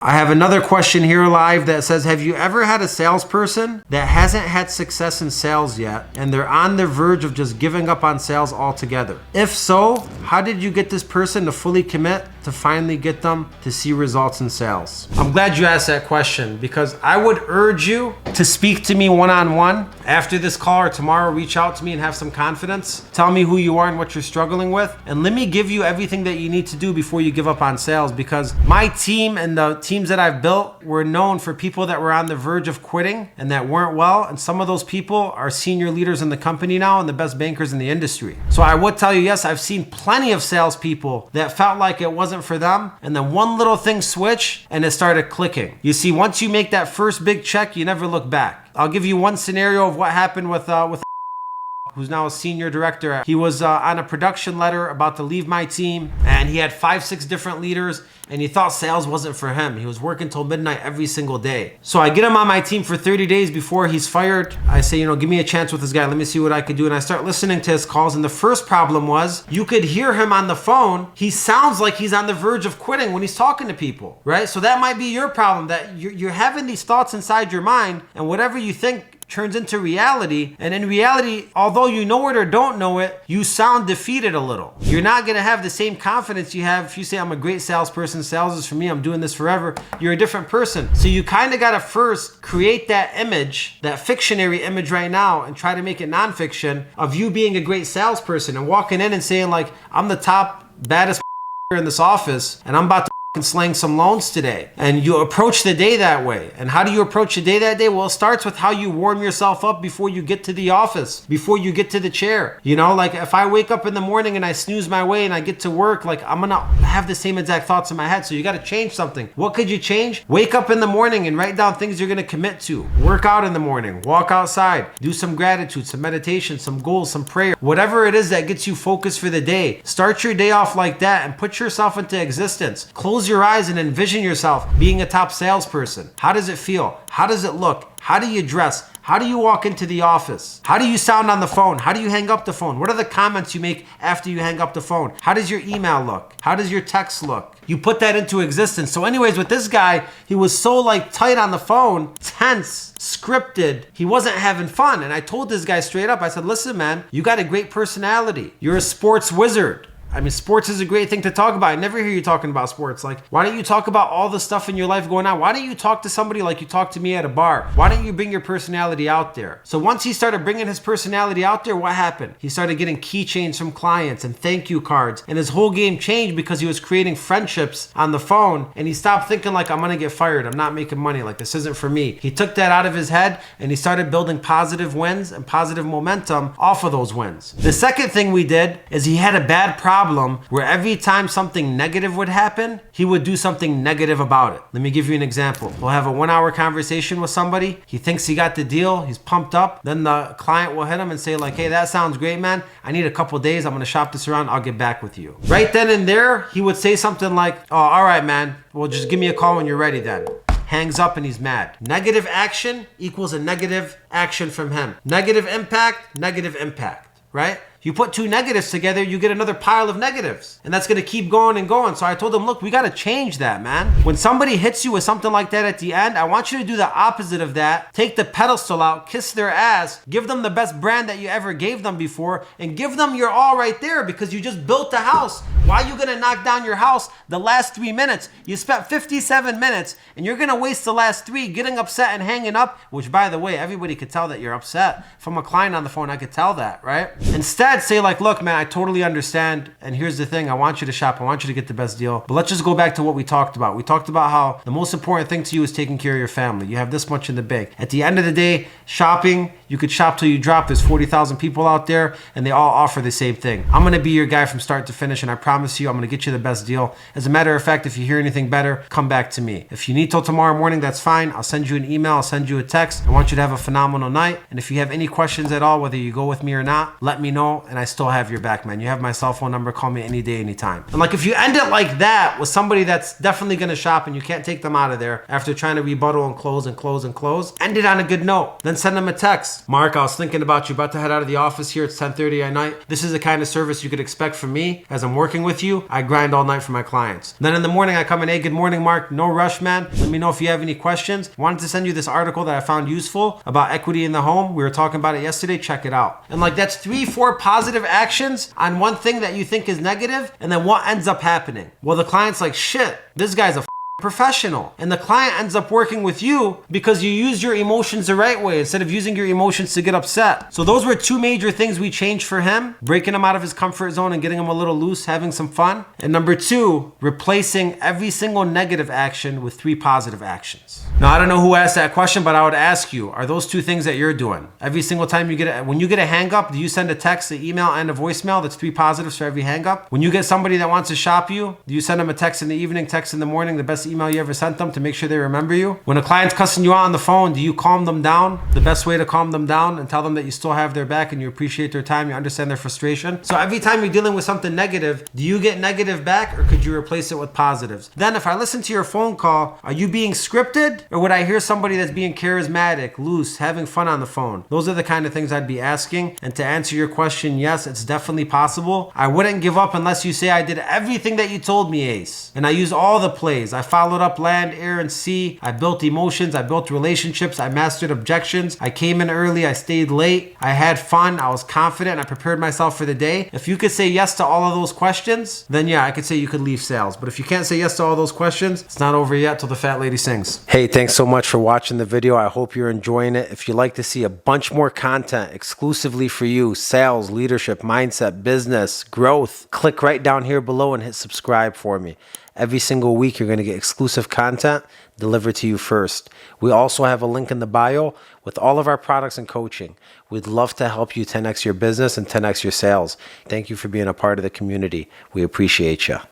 I have another question here live that says, have you ever had a salesperson that hasn't had success in sales yet and they're on the verge of just giving up on sales altogether? If so, how did you get this person to fully commit to finally get them to see results in sales? I'm glad you asked that question because I would urge you to speak to me one-on-one after this call or tomorrow. Reach out to me and have some confidence. Tell me who you are and what you're struggling with, and let me give you everything that you need to do before you give up on sales, because my team and the teams that I've built were known for people that were on the verge of quitting and that weren't well, and some of those people are senior leaders in the company now and the best bankers in the industry. So I would tell you, yes, I've seen plenty of salespeople that felt like it wasn't for them, and then one little thing switched and it started clicking. You see, once you make that first big check, you never look back. I'll give you one scenario of what happened with who's now a senior director. He was on a production letter about to leave my team, and he had 5-6 different leaders, and he thought sales wasn't for him. He was working till midnight every single day. So I get him on my team for 30 days before he's fired. I say, give me a chance with this guy. Let me see what I could do. And I start listening to his calls. And the first problem was you could hear him on the phone. He sounds like he's on the verge of quitting when he's talking to people, right? So that might be your problem, that you're having these thoughts inside your mind, and whatever you think turns into reality. And in reality, although you know it or don't know it, you sound defeated a little. You're not gonna have the same confidence you have if you say, I'm a great salesperson, sales is for me, I'm doing this forever. You're a different person. So you kind of gotta first create that image, that fictionary image right now, and try to make it nonfiction of you being a great salesperson and walking in and saying like, I'm the top, baddest in this office, and I'm about to slang some loans today. And you approach the day that way. And how do you approach the day that day? Well, it starts with how you warm yourself up before you get to the office, before you get to the chair. Like if I wake up in the morning and I snooze my way and I get to work, like I'm gonna have the same exact thoughts in my head. So you gotta change something. What could you change? Wake up in the morning and write down things you're gonna commit to. Work out in the morning, walk outside, do some gratitude, some meditation, some goals, some prayer. Whatever it is that gets you focused for the day. Start your day off like that and put yourself into existence. Close your eyes and envision yourself being a top salesperson. How does it feel? How does it look? How do you dress? How do you walk into the office? How do you sound on the phone? How do you hang up the phone? What are the comments you make after you hang up the phone? How does your email look? How does your text look? You put that into existence. So anyways, with this guy, he was so tight on the phone, tense, scripted. He wasn't having fun. And I told this guy straight up, I said, listen, man, you got a great personality. You're a sports wizard. I mean, sports is a great thing to talk about. I never hear you talking about sports. Like, why don't you talk about all the stuff in your life going on? Why don't you talk to somebody like you talk to me at a bar? Why don't you bring your personality out there? So once he started bringing his personality out there, what happened? He started getting keychains from clients and thank you cards. And his whole game changed because he was creating friendships on the phone. And he stopped thinking like, I'm going to get fired. I'm not making money. Like, this isn't for me. He took that out of his head and he started building positive wins and positive momentum off of those wins. The second thing we did is he had a bad problem where every time something negative would happen, he would do something negative about it. Let me give you an example. We'll have a 1-hour conversation with somebody. He thinks he got the deal. He's pumped up. Then the client will hit him and say like, hey, that sounds great, man. I need a couple days. I'm going to shop this around. I'll get back with you. Right then and there, he would say something like, oh, all right, man. Well, just give me a call when you're ready then. Hangs up and he's mad. Negative action equals a negative action from him. Negative impact, right? You put two negatives together, you get another pile of negatives. And that's gonna keep going and going. So I told him, look, we gotta change that, man. When somebody hits you with something like that at the end, I want you to do the opposite of that. Take the pedestal out, kiss their ass, give them the best brand that you ever gave them before, and give them your all right there because you just built the house. Why are you gonna knock down your house the last 3 minutes? You spent 57 minutes and you're gonna waste the last 3 getting upset and hanging up, which by the way, everybody could tell that you're upset. From a client on the phone, I could tell that, right? Instead, say like, look, man, I totally understand. And here's the thing. I want you to shop. I want you to get the best deal. But let's just go back to what we talked about. We talked about how the most important thing to you is taking care of your family. You have this much in the bank. At the end of the day, shopping, you could shop till you drop. There's 40,000 people out there and they all offer the same thing. I'm going to be your guy from start to finish. And I promise you, I'm going to get you the best deal. As a matter of fact, if you hear anything better, come back to me. If you need till tomorrow morning, that's fine. I'll send you an email. I'll send you a text. I want you to have a phenomenal night. And if you have any questions at all, whether you go with me or not, let me know. And I still have your back, man. You have my cell phone number. Call me any day, anytime. And like if you end it like that with somebody that's definitely going to shop and you can't take them out of there after trying to rebuttal and close, end it on a good note. Then send them a text. text, Mark, I was thinking about you, about to head out of the office here. It's 10:30 at night. This is the kind of service you could expect from me as I'm working with you. I grind all night for my clients. Then in the morning, I come in, hey, good morning, Mark. No rush, man. Let me know if you have any questions. Wanted to send you this article that I found useful about equity in the home. We were talking about it yesterday. Check it out. And like that's 3-4 positive actions on one thing that you think is negative. And then what ends up happening? Well, the client's like, shit, this guy's a professional. And the client ends up working with you because you use your emotions the right way instead of using your emotions to get upset. So those were 2 major things we changed for him, breaking him out of his comfort zone and getting him a little loose, having some fun. And number 2, replacing every single negative action with 3 positive actions. Now, I don't know who asked that question, but I would ask you, are those 2 things that you're doing? Every single time when you get a hang up, do you send a text, an email, and a voicemail? That's 3 positives for every hang up. When you get somebody that wants to shop you, do you send them a text in the evening, text in the morning, the best email you ever sent them to make sure they remember you? When a client's cussing you out on the phone, do you calm them down? The best way to calm them down and tell them that you still have their back and you appreciate their time, you understand their frustration. So every time you're dealing with something negative, do you get negative back or could you replace it with positives? Then if I listen to your phone call, are you being scripted or would I hear somebody that's being charismatic, loose, having fun on the phone? Those are the kind of things I'd be asking. And to answer your question, yes, it's definitely possible. I wouldn't give up unless you say I did everything that you told me, Ace. And I used all the plays. I followed up land, air, and sea. I built emotions. I built relationships. I mastered objections. I came in early. I stayed late. I had fun. I was confident. I prepared myself for the day. If you could say yes to all of those questions, then yeah, I could say you could leave sales. But if you can't say yes to all those questions, it's not over yet till the fat lady sings. Hey, thanks so much for watching the video. I hope you're enjoying it. If you'd like to see a bunch more content exclusively for you, sales, leadership, mindset, business, growth, click right down here below and hit subscribe for me. Every single week, you're going to get exclusive content delivered to you first. We also have a link in the bio with all of our products and coaching. We'd love to help you 10x your business and 10x your sales. Thank you for being a part of the community. We appreciate you.